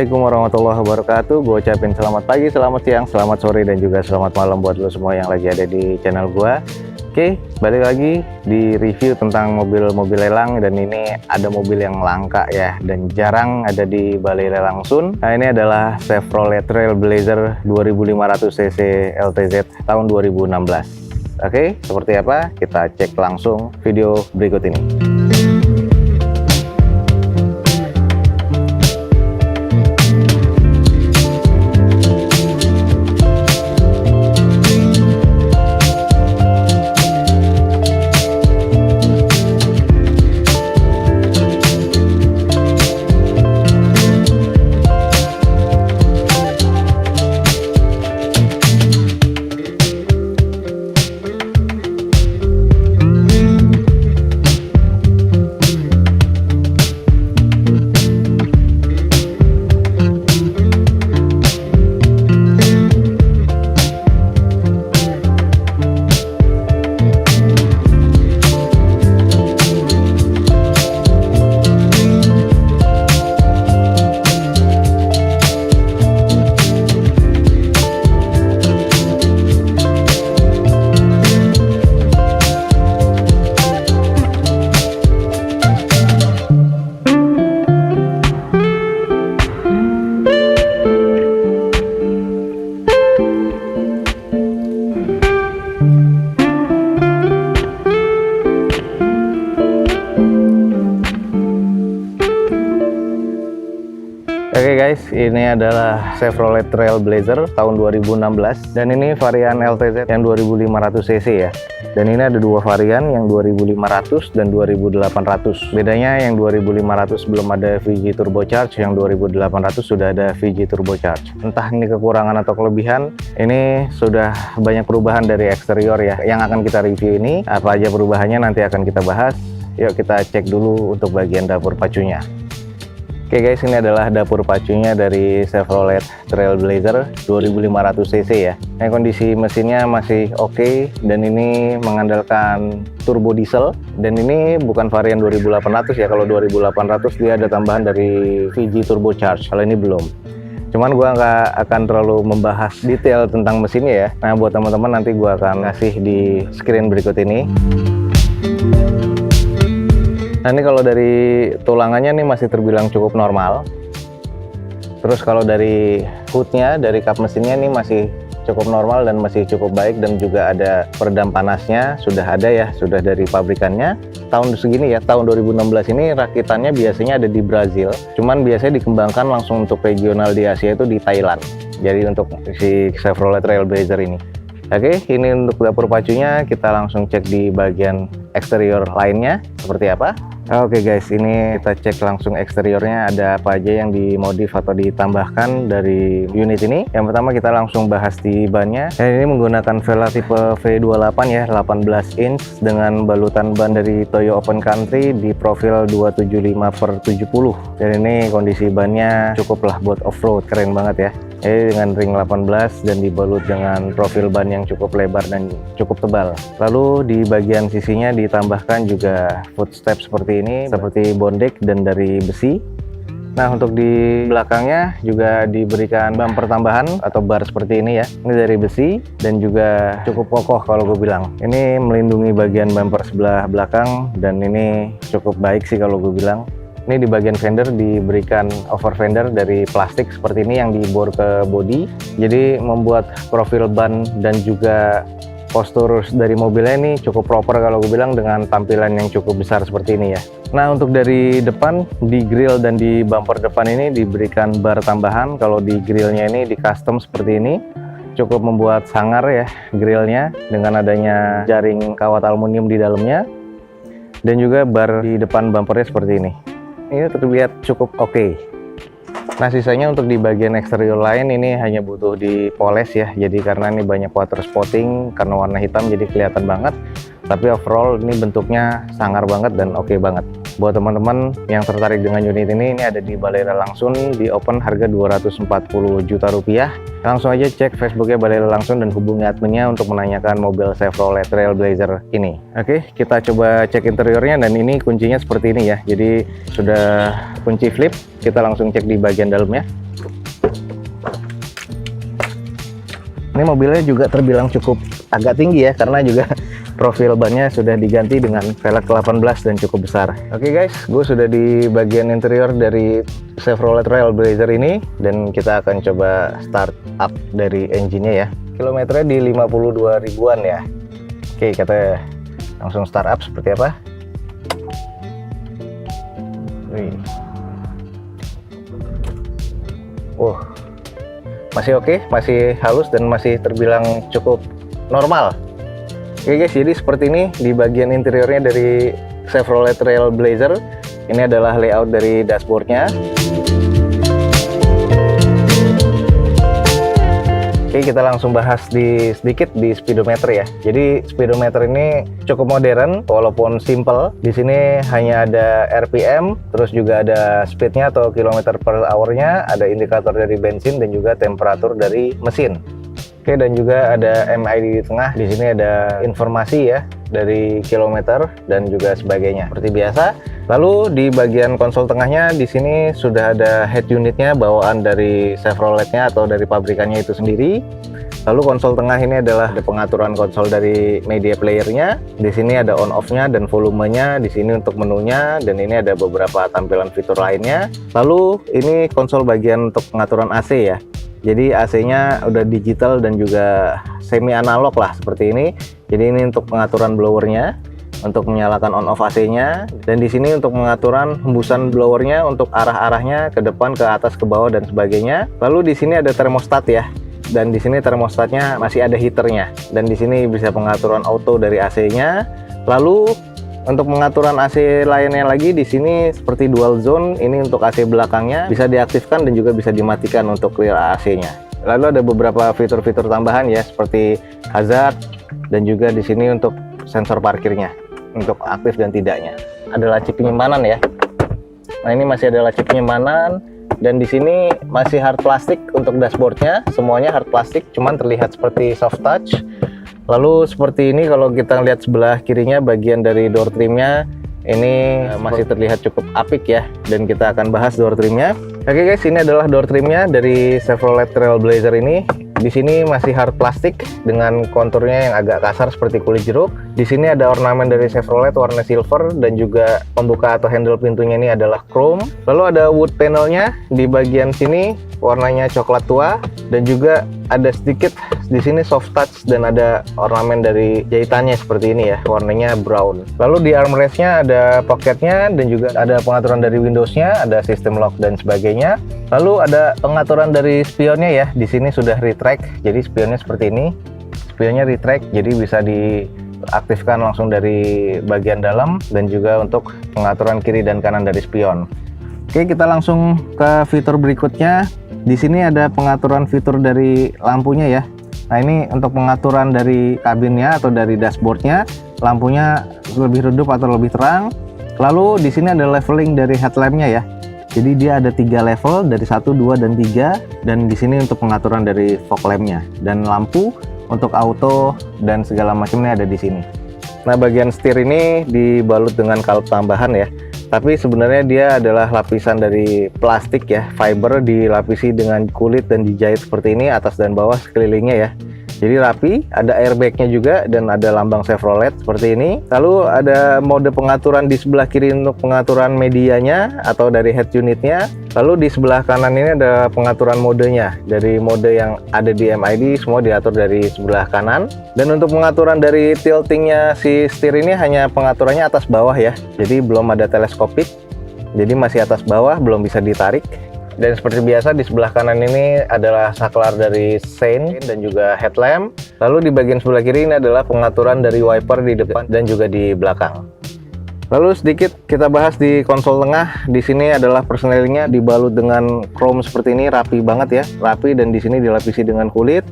Assalamualaikum warahmatullahi wabarakatuh. Gue ucapin selamat pagi, selamat siang, selamat sore, dan juga selamat malam buat lo semua yang lagi ada di channel gue. Oke, balik lagi di review tentang mobil-mobil lelang, dan ini ada mobil yang langka ya dan jarang ada di Balai Lelang Sun. Nah, ini adalah Chevrolet Trailblazer 2500 cc LTZ tahun 2016. Oke, seperti apa? Kita cek langsung video berikut ini. Oke guys, ini adalah Chevrolet Trailblazer tahun 2016 dan ini varian LTZ yang 2500 cc ya. Dan ini ada dua varian, yang 2500 dan 2800. Bedanya yang 2500 belum ada VG turbocharge, yang 2800 sudah ada VG turbocharge. Entah ini kekurangan atau kelebihan, ini sudah banyak perubahan dari eksterior ya. Yang akan kita review ini, apa aja perubahannya nanti akan kita bahas. Yuk kita cek dulu untuk bagian dapur pacunya. Oke guys, ini adalah dapur pacunya dari Chevrolet Trailblazer 2500 cc ya. Nah, kondisi mesinnya masih oke, dan ini mengandalkan turbo diesel, dan ini bukan varian 2800 ya. Kalau 2800 dia ada tambahan dari VG turbocharge, kalau ini belum. Cuman gua nggak akan terlalu membahas detail tentang mesinnya ya. Nah, buat teman-teman nanti gua akan ngasih di screen berikut ini. Nah, ini kalau dari tulangannya nih masih terbilang cukup normal. Terus kalau dari hoodnya, dari kap mesinnya nih masih cukup normal dan masih cukup baik, dan juga ada peredam panasnya sudah ada ya, sudah dari pabrikannya. Tahun segini ya, tahun 2016 ini rakitannya biasanya ada di Brazil, cuman biasanya dikembangkan langsung untuk regional di Asia itu di Thailand. Jadi untuk si Chevrolet Trailblazer ini. Oke, ini untuk dapur pacunya. Kita langsung cek di bagian eksterior lainnya seperti apa. Oke guys, ini kita cek langsung eksteriornya ada apa aja yang dimodif atau ditambahkan dari unit ini. Yang pertama kita langsung bahas di bannya. Ini menggunakan Vela tipe V28 ya, 18 inch dengan balutan ban dari Toyo Open Country di profil 275/70. Dan ini kondisi bannya cukup lah buat off-road, keren banget ya. Ini dengan ring 18 dan dibalut dengan profil ban yang cukup lebar dan cukup tebal. Lalu di bagian sisinya ditambahkan juga footstep seperti ini, seperti bondek dan dari besi. Nah, untuk di belakangnya juga diberikan bumper tambahan atau bar seperti ini ya. Ini dari besi dan juga cukup kokoh kalau gue bilang. Ini melindungi bagian bumper sebelah belakang, dan ini cukup baik sih kalau gue bilang. Ini di bagian fender diberikan over fender dari plastik seperti ini yang dibor ke bodi. Jadi membuat profil ban dan juga postur dari mobilnya ini cukup proper kalau gue bilang, dengan tampilan yang cukup besar seperti ini ya. Nah, untuk dari depan, di grill dan di bumper depan ini diberikan bar tambahan. Kalau di grillnya ini di custom seperti ini, cukup membuat sangar ya grillnya dengan adanya jaring kawat aluminium di dalamnya, dan juga bar di depan bumpernya seperti ini. Ini terlihat cukup oke. Nah, sisanya untuk di bagian eksterior lain ini hanya butuh dipoles ya. Jadi karena ini banyak water spotting karena warna hitam, jadi kelihatan banget. Tapi overall ini bentuknya sangar banget dan oke banget. Buat teman-teman yang tertarik dengan unit ini ada di Balai Lelang Sun, di open harga 240 juta rupiah. Langsung aja cek Facebooknya Balai Lelang Sun dan hubungi adminnya untuk menanyakan mobil Chevrolet Trailblazer ini. Oke, kita coba cek interiornya, dan ini kuncinya seperti ini ya. Jadi sudah kunci flip, kita langsung cek di bagian dalamnya. Ini mobilnya juga terbilang cukup agak tinggi ya, karena juga profil bannya sudah diganti dengan velg 18 dan cukup besar. Oke guys, gue sudah di bagian interior dari Chevrolet Trailblazer ini, dan kita akan coba start up dari engine-nya ya. Kilometernya di 52 ribuan ya. Oke, kita langsung start up seperti apa. Wih. Masih oke, masih halus dan masih terbilang cukup normal. Oke guys, jadi seperti ini di bagian interiornya dari Chevrolet Trailblazer. Ini adalah layout dari dashboardnya. Oke, kita langsung bahas sedikit di speedometer ya. Jadi speedometer ini cukup modern walaupun simple. Di sini hanya ada RPM, terus juga ada speednya atau kilometer per hour-nya, ada indikator dari bensin dan juga temperatur dari mesin. Oke, dan juga ada MID di tengah. Di sini ada informasi ya dari kilometer dan juga sebagainya seperti biasa. Lalu di bagian konsol tengahnya di sini sudah ada head unitnya bawaan dari Chevroletnya atau dari pabrikannya itu sendiri. Lalu konsol tengah ini adalah ada pengaturan konsol dari media playernya. Di sini ada on off-nya dan volumenya. Di sini untuk menunya, dan ini ada beberapa tampilan fitur lainnya. Lalu ini konsol bagian untuk pengaturan AC ya. Jadi AC-nya udah digital dan juga semi analog lah seperti ini. Jadi ini untuk pengaturan blowernya, untuk menyalakan on off AC-nya, dan di sini untuk pengaturan hembusan blowernya untuk arah-arahnya ke depan, ke atas, ke bawah dan sebagainya. Lalu di sini ada termostat ya. Dan di sini termostatnya masih ada heaternya. Dan di sini bisa pengaturan auto dari AC-nya. Lalu untuk pengaturan AC lainnya lagi di sini seperti dual zone, ini untuk AC belakangnya bisa diaktifkan dan juga bisa dimatikan untuk clear AC-nya. Lalu ada beberapa fitur-fitur tambahan ya seperti hazard, dan juga di sini untuk sensor parkirnya untuk aktif dan tidaknya. Ada laci penyimpanan ya. Nah, ini masih ada laci penyimpanan, dan di sini masih hard plastik untuk dashboardnya, semuanya hard plastik, cuman terlihat seperti soft touch. Lalu seperti ini kalau kita lihat sebelah kirinya, bagian dari door trimnya ini masih terlihat cukup apik ya, dan kita akan bahas door trimnya. Oke guys, ini adalah door trimnya dari Chevrolet Trailblazer ini. Di sini masih hard plastik dengan konturnya yang agak kasar seperti kulit jeruk. Di sini ada ornamen dari Chevrolet warna silver, dan juga pembuka atau handle pintunya ini adalah chrome. Lalu ada wood panelnya di bagian sini warnanya coklat tua, dan juga ada sedikit di sini soft touch dan ada ornamen dari jahitannya seperti ini ya, warnanya brown. Lalu di armrestnya ada pocketnya, dan juga ada pengaturan dari Windowsnya, ada sistem lock dan sebagainya. Lalu ada pengaturan dari spionnya ya. Di sini sudah retract, jadi spionnya seperti ini. Spionnya retract, jadi bisa diaktifkan langsung dari bagian dalam, dan juga untuk pengaturan kiri dan kanan dari spion. Oke, kita langsung ke fitur berikutnya. Di sini ada pengaturan fitur dari lampunya ya. Nah, ini untuk pengaturan dari kabinnya atau dari dashboardnya, lampunya lebih redup atau lebih terang. Lalu di sini ada leveling dari headlampnya ya. Jadi dia ada 3 level, dari 1, 2, dan 3. Dan di sini untuk pengaturan dari fog lampnya, dan lampu untuk auto dan segala macamnya ada di sini. Nah, bagian setir ini dibalut dengan kalung tambahan ya. Tapi sebenarnya dia adalah lapisan dari plastik ya, fiber, dilapisi dengan kulit dan dijahit seperti ini atas dan bawah sekelilingnya ya. Jadi rapi, ada airbagnya juga, dan ada lambang Chevrolet seperti ini. Lalu ada mode pengaturan di sebelah kiri untuk pengaturan medianya atau dari head unitnya. Lalu di sebelah kanan ini ada pengaturan modenya. Dari mode yang ada di MID semua diatur dari sebelah kanan. Dan untuk pengaturan dari tiltingnya si setir ini hanya pengaturannya atas bawah ya. Jadi belum ada teleskopik. Jadi masih atas bawah, belum bisa ditarik. Dan seperti biasa di sebelah kanan ini adalah saklar dari sein dan juga headlamp. Lalu di bagian sebelah kiri ini adalah pengaturan dari wiper di depan dan juga di belakang. Lalu sedikit kita bahas di konsol tengah. Di sini adalah persnelingnya dibalut dengan chrome seperti ini, rapi banget ya, rapi, dan di sini dilapisi dengan kulit.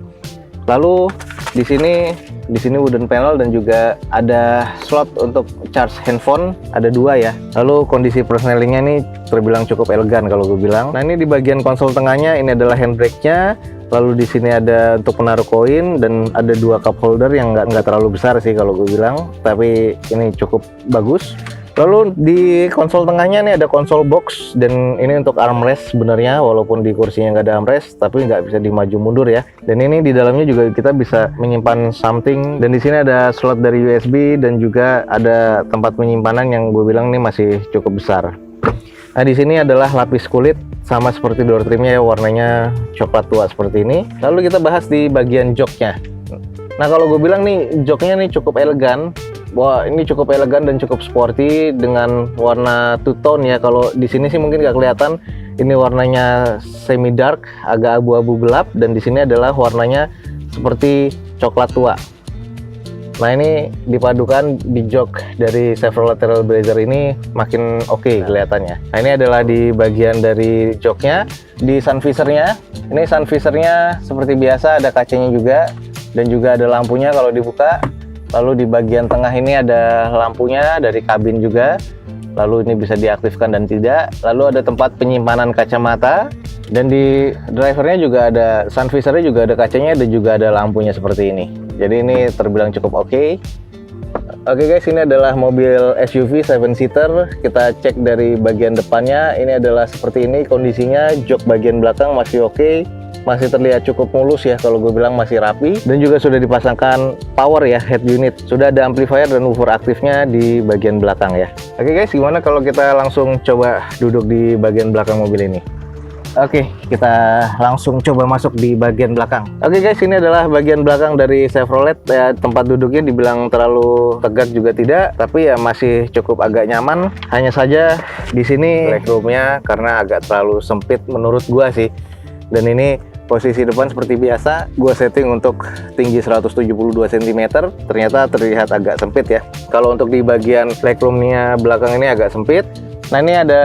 Lalu di sini wooden panel, dan juga ada slot untuk charge handphone, ada 2 ya. Lalu kondisi persnelingnya ini terbilang cukup elegan kalau gue bilang. Nah, ini di bagian konsol tengahnya ini adalah handbrake-nya. Lalu di sini ada untuk penaruh koin, dan ada 2 cup holder yang nggak terlalu besar sih kalau gue bilang, tapi ini cukup bagus. Lalu di konsol tengahnya nih ada konsol box, dan ini untuk armrest sebenarnya, walaupun di kursinya nggak ada armrest, tapi nggak bisa dimaju mundur ya. Dan ini di dalamnya juga kita bisa menyimpan something, dan di sini ada slot dari USB dan juga ada tempat penyimpanan yang gue bilang nih masih cukup besar. Nah di sini adalah lapis kulit sama seperti door trimnya ya, warnanya coklat tua seperti ini. Lalu kita bahas di bagian joknya. Nah kalau gue bilang nih joknya nih cukup elegan. Wah ini cukup elegan dan cukup sporty dengan warna two tone ya. Kalau di sini sih mungkin nggak kelihatan. Ini warnanya semi dark, agak abu-abu gelap, dan di sini adalah warnanya seperti coklat tua. Nah ini dipadukan di jok dari Chevrolet Trailblazer ini makin oke kelihatannya. Nah ini adalah di bagian dari joknya. Di sun visornya, ini sun visornya seperti biasa ada kacanya juga, dan juga ada lampunya kalau dibuka. Lalu di bagian tengah ini ada lampunya dari kabin juga. Lalu ini bisa diaktifkan dan tidak. Lalu ada tempat penyimpanan kacamata. Dan di drivernya juga ada, sun visornya juga ada kacanya, dan juga ada lampunya seperti ini. Jadi ini terbilang cukup oke. Oke guys, ini adalah mobil SUV 7-seater. Kita cek dari bagian depannya. Ini adalah seperti ini kondisinya. Jok bagian belakang masih oke. Masih terlihat cukup mulus ya, kalau gue bilang masih rapi, dan juga sudah dipasangkan power ya, head unit, sudah ada amplifier dan woofer aktifnya di bagian belakang ya. Oke guys, gimana kalau kita langsung coba duduk di bagian belakang mobil ini? Oke, kita langsung coba masuk di bagian belakang. Oke guys, ini adalah bagian belakang dari Chevrolet ya. Tempat duduknya dibilang terlalu tegak juga tidak, tapi ya masih cukup agak nyaman. Hanya saja di sini legroomnya karena agak terlalu sempit menurut gua sih. Dan ini posisi depan seperti biasa, gue setting untuk tinggi 172 cm, ternyata terlihat agak sempit ya. Kalau untuk di bagian legroomnya belakang ini agak sempit. Nah ini ada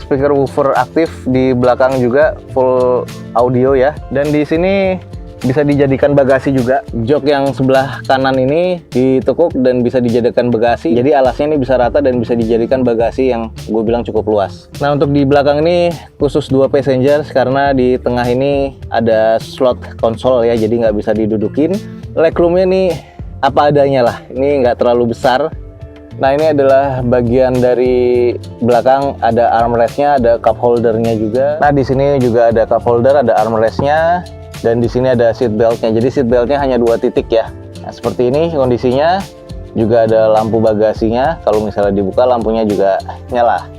speaker woofer aktif di belakang juga, full audio ya. Dan di sini bisa dijadikan bagasi juga. Jok yang sebelah kanan ini ditekuk dan bisa dijadikan bagasi. Jadi alasnya ini bisa rata dan bisa dijadikan bagasi yang gue bilang cukup luas. Nah untuk di belakang ini khusus 2 passengers karena di tengah ini ada slot konsol ya, jadi nggak bisa didudukin. Legroomnya nih apa adanya lah, ini nggak terlalu besar. Nah ini adalah bagian dari belakang, ada armrestnya, ada cup holdernya juga. Nah di sini juga ada cup holder, ada armrestnya. Dan di sini ada seat beltnya. Jadi seat beltnya hanya 2 titik ya. Nah, seperti ini kondisinya. Juga ada lampu bagasinya. Kalau misalnya dibuka lampunya juga nyala.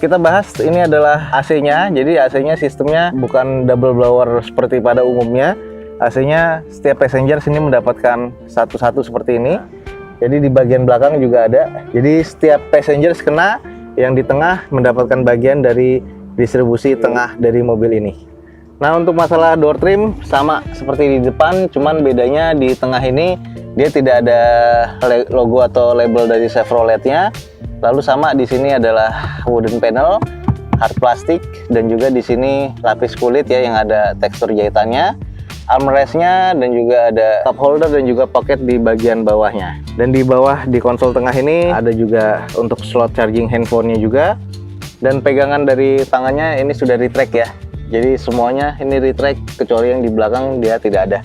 Kita bahas ini adalah AC-nya. Jadi AC-nya sistemnya bukan double blower seperti pada umumnya. AC-nya setiap passenger sini mendapatkan satu-satu seperti ini. Jadi di bagian belakang juga ada. Jadi setiap passenger kena, yang di tengah mendapatkan bagian dari distribusi tengah dari mobil ini. Nah untuk masalah door trim sama seperti di depan, cuman bedanya di tengah ini dia tidak ada logo atau label dari Chevroletnya. Lalu sama di sini adalah wooden panel, hard plastik, dan juga di sini lapis kulit ya yang ada tekstur jahitannya, armrestnya, dan juga ada cup holder dan juga pocket di bagian bawahnya. Dan di bawah di konsol tengah ini ada juga untuk slot charging handphonenya juga. Dan pegangan dari tangannya ini sudah retract ya. Jadi semuanya ini retract, kecuali yang di belakang dia tidak ada.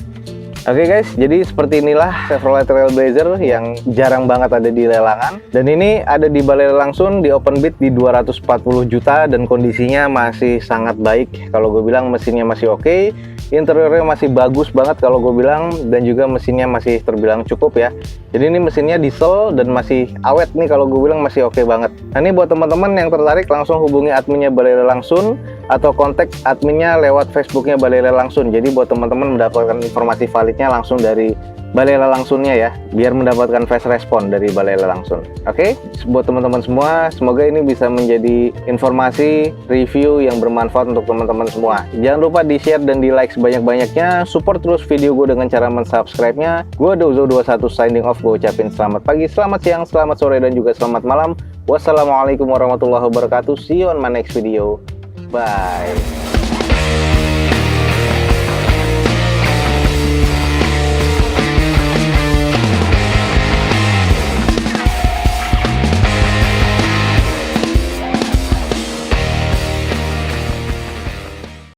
Oke guys, jadi seperti inilah Chevrolet Trailblazer yang jarang banget ada di lelangan. Dan ini ada di Balai Lelang Sun di open bid di 240 juta dan kondisinya masih sangat baik. Kalau gue bilang mesinnya masih oke, interiornya masih bagus banget kalau gue bilang, dan juga mesinnya masih terbilang cukup ya. Jadi ini mesinnya diesel dan masih awet nih, kalau gue bilang masih oke banget. Nah ini buat teman-teman yang tertarik langsung hubungi adminnya Balai Lelang Sun atau kontak adminnya lewat Facebooknya Balai Lelang Sun. Jadi buat teman-teman mendapatkan informasi validnya langsung dari Balai Lelang Sunnya ya, biar mendapatkan fast respon dari Balai Lelang Sun. Oke, buat teman-teman semua, semoga ini bisa menjadi informasi review yang bermanfaat untuk teman-teman semua. Jangan lupa di-share dan di-like sebanyak-banyaknya. Support terus video gue dengan cara men-subscribe-nya. Gue Dozo21 signing off. Gue ucapin selamat pagi, selamat siang, selamat sore, dan juga selamat malam. Wassalamualaikum warahmatullahi wabarakatuh. See you on my next video. Bye.